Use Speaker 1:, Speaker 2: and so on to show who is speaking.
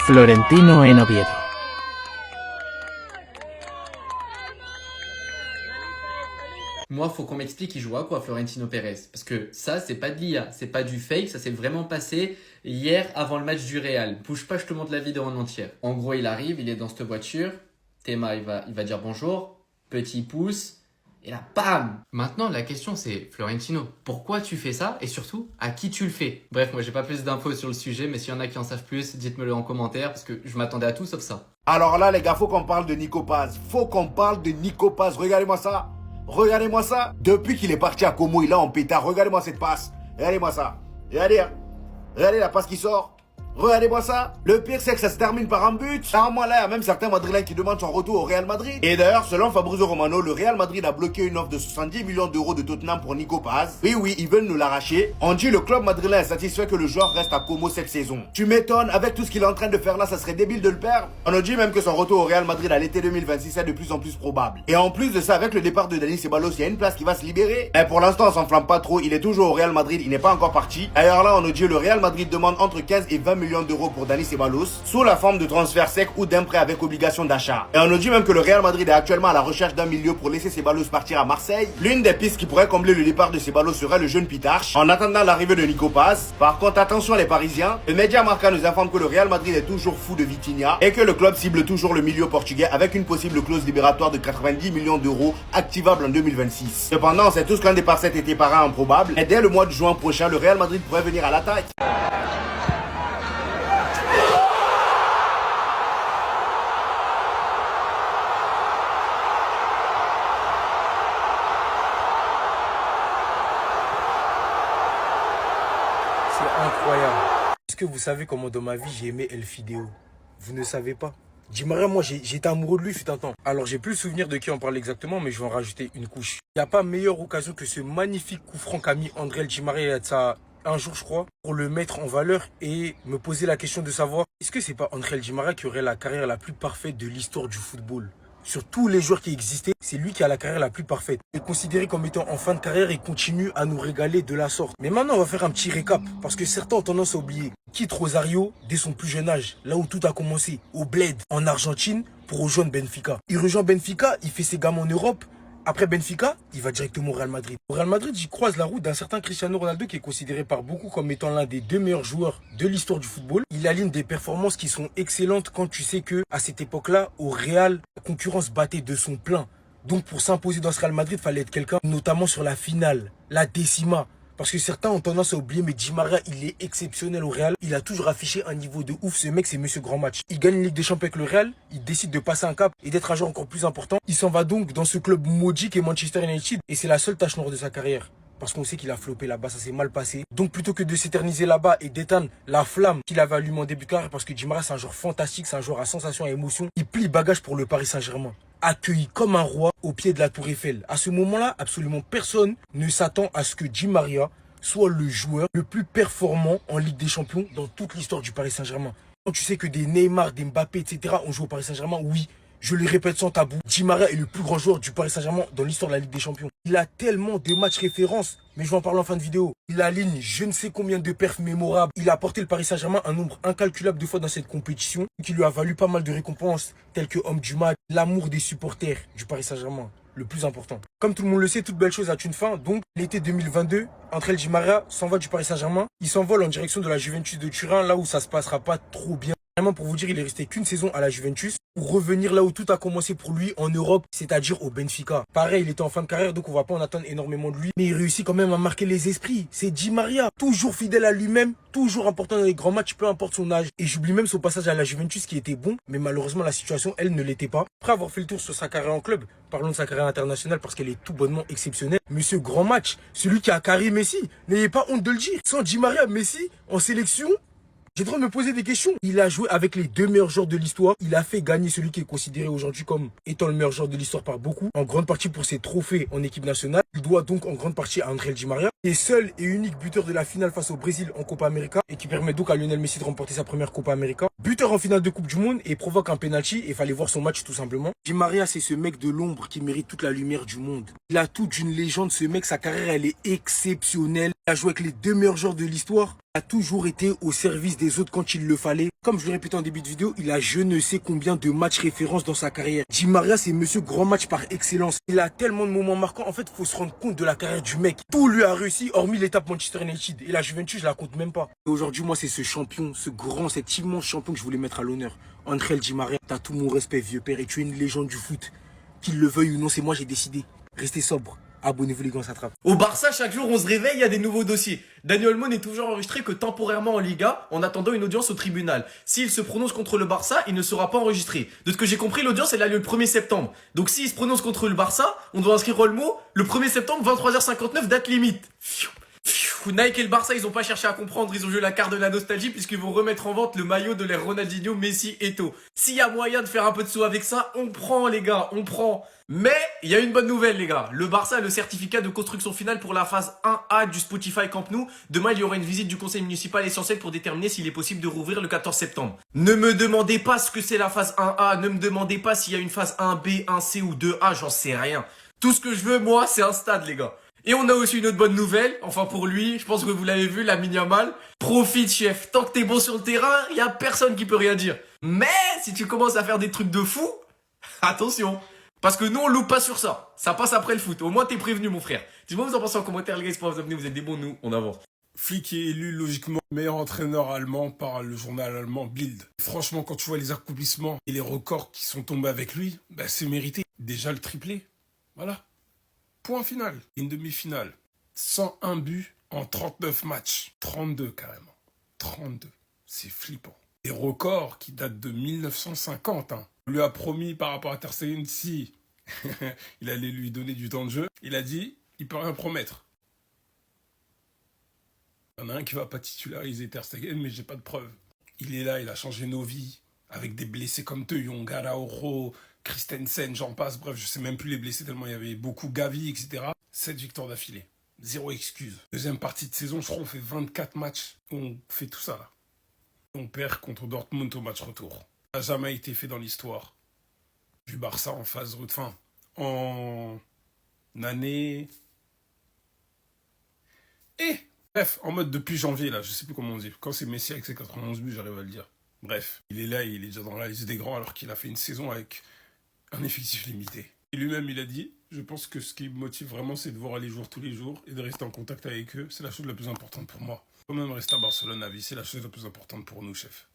Speaker 1: Florentino en Oviedo.
Speaker 2: Moi, faut qu'on m'explique il joue à quoi Florentino Pérez. Parce que ça, c'est pas de l'IA, c'est pas du fake, ça s'est vraiment passé hier avant le match du Real. Bouge pas, je te montre la vidéo en entière. En gros, il arrive, il est dans cette voiture. Théma, il va dire bonjour. Petit pouce. Et là, bam! Maintenant, la question c'est, Florentino, pourquoi tu fais ça? Et surtout, à qui tu le fais? Bref, moi, j'ai pas plus d'infos sur le sujet, mais s'il y en a qui en savent plus, dites-me-le en commentaire, parce que je m'attendais à tout sauf ça.
Speaker 3: Alors là, les gars, faut qu'on parle de Nico Paz. Faut qu'on parle de Nico Paz. Regardez-moi ça. Regardez-moi ça. Depuis qu'il est parti à Como, il est en pétard. Regardez-moi cette passe. Regardez-moi ça. Regardez, hein. Regardez la passe qui sort. Regardez-moi ça. Le pire, c'est que ça se termine par un but. Normalement, là, il y a même certains Madrilènes qui demandent son retour au Real Madrid. Et d'ailleurs, selon Fabrizio Romano, le Real Madrid a bloqué une offre de 70 millions d'euros de Tottenham pour Nico Paz. Oui, ils veulent nous l'arracher. On dit le club madrilène est satisfait que le joueur reste à Como cette saison. Tu m'étonnes, avec tout ce qu'il est en train de faire là, ça serait débile de le perdre. On nous dit même que son retour au Real Madrid à l'été 2026 est de plus en plus probable. Et en plus de ça, avec le départ de Dani Ceballos, il y a une place qui va se libérer. Mais pour l'instant, on s'enflamme pas trop. Il est toujours au Real Madrid, il n'est pas encore parti. D'ailleurs là, on nous dit le Real Madrid demande entre 15 et 20 millions d'euros pour Dani Ceballos, sous la forme de transfert sec ou d'un prêt avec obligation d'achat. Et on nous dit même que le Real Madrid est actuellement à la recherche d'un milieu pour laisser Ceballos partir à Marseille. L'une des pistes qui pourrait combler le départ de Ceballos serait le jeune Pitarch, en attendant l'arrivée de Nico Paz. Par contre, attention les Parisiens, le média Marca nous informe que le Real Madrid est toujours fou de Vitinha et que le club cible toujours le milieu portugais avec une possible clause libératoire de 90 millions d'euros activable en 2026. Cependant, on sait tous qu'un départ cet été paraît improbable et dès le mois de juin prochain, le Real Madrid pourrait venir à l'attaque.
Speaker 4: C'est incroyable. Est-ce que vous savez comment dans ma vie j'ai aimé El Fideo? Vous ne savez pas. Di Maria, moi j'étais amoureux de lui fut un temps. Alors j'ai plus le souvenir de qui on parle exactement, mais je vais en rajouter une couche. Il n'y a pas meilleure occasion que ce magnifique coup franc qu'a mis André Di Maria il y a de ça un jour je crois, pour le mettre en valeur et me poser la question de savoir est-ce que c'est pas André Di Maria qui aurait la carrière la plus parfaite de l'histoire du football? Sur tous les joueurs qui existaient, c'est lui qui a la carrière la plus parfaite. Il est considéré comme étant en fin de carrière et continue à nous régaler de la sorte. Mais maintenant, on va faire un petit récap, parce que certains ont tendance à oublier. Quitte Rosario dès son plus jeune âge, là où tout a commencé, au Bled, en Argentine, pour rejoindre Benfica. Il rejoint Benfica, il fait ses gammes en Europe. Après Benfica, il va directement au Real Madrid. Au Real Madrid, j'y croise la route d'un certain Cristiano Ronaldo qui est considéré par beaucoup comme étant l'un des 2 meilleurs joueurs de l'histoire du football. Il aligne des performances qui sont excellentes quand tu sais que à cette époque-là, au Real, la concurrence battait de son plein. Donc pour s'imposer dans ce Real Madrid, il fallait être quelqu'un, notamment sur la finale, la décima. Parce que certains ont tendance à oublier, mais Di Maria, il est exceptionnel au Real. Il a toujours affiché un niveau de ouf. Ce mec, c'est Monsieur Grand Match. Il gagne une Ligue des Champions avec le Real. Il décide de passer un cap et d'être un joueur encore plus important. Il s'en va donc dans ce club maudit qu'est Manchester United. Et c'est la seule tache noire de sa carrière. Parce qu'on sait qu'il a floppé là-bas, ça s'est mal passé. Donc plutôt que de s'éterniser là-bas et d'éteindre la flamme qu'il avait allumée en début de carrière, parce que Di Maria, c'est un joueur fantastique, c'est un joueur à sensation et émotion, il plie bagage pour le Paris Saint-Germain. Accueilli comme un roi au pied de la Tour Eiffel. À ce moment-là, absolument personne ne s'attend à ce que Di Maria soit le joueur le plus performant en Ligue des Champions dans toute l'histoire du Paris Saint-Germain. Quand tu sais que des Neymar, des Mbappé, etc. ont joué au Paris Saint-Germain, oui, je le répète sans tabou, Di Maria est le plus grand joueur du Paris Saint-Germain dans l'histoire de la Ligue des Champions. Il a tellement de matchs références, mais je vais en parler en fin de vidéo. Il aligne je ne sais combien de perfs mémorables. Il a porté le Paris Saint-Germain un nombre incalculable de fois dans cette compétition, qui lui a valu pas mal de récompenses, telles que homme du match, l'amour des supporters du Paris Saint-Germain. Le plus important. Comme tout le monde le sait, toute belle chose a une fin. Donc, l'été 2022, André Di Maria s'en va du Paris Saint-Germain. Il s'envole en direction de la Juventus de Turin, là où ça se passera pas trop bien. Vraiment, pour vous dire, il est resté qu'une saison à la Juventus pour revenir là où tout a commencé pour lui en Europe, c'est-à-dire au Benfica. Pareil, il était en fin de carrière, donc on va pas en attendre énormément de lui. Mais il réussit quand même à marquer les esprits. C'est Di Maria, toujours fidèle à lui-même, toujours important dans les grands matchs, peu importe son âge. Et j'oublie même son passage à la Juventus qui était bon, mais malheureusement la situation, elle, ne l'était pas. Après avoir fait le tour sur sa carrière en club, parlons de sa carrière internationale parce qu'elle est tout bonnement exceptionnelle. Monsieur Grand Match, celui qui a carré Messi, n'ayez pas honte de le dire. Sans Di Maria, Messi, en sélection, j'ai le droit de me poser des questions. Il a joué avec les 2 meilleurs joueurs de l'histoire. Il a fait gagner celui qui est considéré aujourd'hui comme étant le meilleur joueur de l'histoire par beaucoup. En grande partie pour ses trophées en équipe nationale. Il doit donc en grande partie à André Di Maria, qui est seul et unique buteur de la finale face au Brésil en Copa América et qui permet donc à Lionel Messi de remporter sa première Copa América. Buteur en finale de Coupe du Monde et provoque un penalty et fallait voir son match tout simplement. Di Maria, c'est ce mec de l'ombre qui mérite toute la lumière du monde. Il a tout d'une légende, ce mec, sa carrière elle est exceptionnelle. Il a joué avec les 2 meilleurs joueurs de l'histoire. Il a toujours été au service des autres quand il le fallait. Comme je le répétais en début de vidéo, il a je ne sais combien de matchs références dans sa carrière. Di Maria, c'est monsieur grand match par excellence. Il a tellement de moments marquants. En fait, il faut se rendre compte de la carrière du mec. Tout lui a réussi, hormis l'étape Manchester United. Et la Juventus, je la compte même pas. Et aujourd'hui, moi, c'est ce champion, ce grand, cet immense champion que je voulais mettre à l'honneur. André Di Maria, t'as tout mon respect, vieux père, et tu es une légende du foot. Qu'il le veuille ou non, c'est moi, j'ai décidé. Restez sobre. Abonnez-vous les gars, ça attrape.
Speaker 1: Au Barça, chaque jour, on se réveille, il y a des nouveaux dossiers. Dani Olmo n'est toujours enregistré que temporairement en Liga, en attendant une audience au tribunal. S'il se prononce contre le Barça, il ne sera pas enregistré. De ce que j'ai compris, l'audience, elle a lieu le 1er septembre. Donc s'il se prononce contre le Barça, on doit inscrire Olmo le 1er septembre, 23h59, date limite. Nike et le Barça, ils ont pas cherché à comprendre, ils ont joué la carte de la nostalgie puisqu'ils vont remettre en vente le maillot de l'ère Ronaldinho, Messi, Eto'o. S'il y a moyen de faire un peu de sous avec ça, on prend les gars, on prend. Mais il y a une bonne nouvelle les gars, le Barça a le certificat de construction finale pour la phase 1A du Spotify Camp Nou. Demain il y aura une visite du conseil municipal essentiel pour déterminer s'il est possible de rouvrir le 14 septembre. Ne me demandez pas ce que c'est la phase 1A, ne me demandez pas s'il y a une phase 1B, 1C ou 2A, j'en sais rien. Tout ce que je veux moi c'est un stade les gars. Et on a aussi une autre bonne nouvelle, enfin pour lui, je pense que vous l'avez vu, Lamine Yamal. Profite chef, tant que t'es bon sur le terrain, y a personne qui peut rien dire. Mais si tu commences à faire des trucs de fou, attention. Parce que nous on loupe pas sur ça, ça passe après le foot, au moins t'es prévenu mon frère. Dis-moi vous en pensez en commentaire les gars, pour vous abonner, vous êtes des bons, nous on avance.
Speaker 5: Flick est élu logiquement meilleur entraîneur allemand par le journal allemand Bild. Franchement, quand tu vois les accomplissements et les records qui sont tombés avec lui, bah c'est mérité. Déjà le triplé, voilà. Point final. Une demi-finale. 101 buts en 39 matchs. 32 carrément. 32. C'est flippant. Des records qui datent de 1950. Hein. On lui a promis par rapport à Ter Stegen, si il allait lui donner du temps de jeu. Il a dit, il peut rien promettre. Il y en a un qui va pas titulariser Ter Stegen, mais j'ai pas de preuves. Il est là, il a changé nos vies. Avec des blessés comme De Jong, Araujo, Christensen, j'en passe. Bref, je sais même plus les blessés tellement il y avait beaucoup. Gavi, etc. 7 victoires d'affilée. Zéro excuse. Deuxième partie de saison, je crois on fait 24 matchs. On fait tout ça là. On perd contre Dortmund au match retour. Ça n'a jamais été fait dans l'histoire du Barça en phase de fin. En année... Bref, en mode depuis janvier là, je sais plus comment on dit. Quand c'est Messi avec ses 91 buts, j'arrive à le dire. Bref, il est là, il est déjà dans la liste des grands alors qu'il a fait une saison avec un effectif limité. Et lui-même, il a dit, je pense que ce qui me motive vraiment, c'est de voir les joueurs tous les jours et de rester en contact avec eux. C'est la chose la plus importante pour moi. Quand même rester à Barcelone à vie, c'est la chose la plus importante pour nous, chef.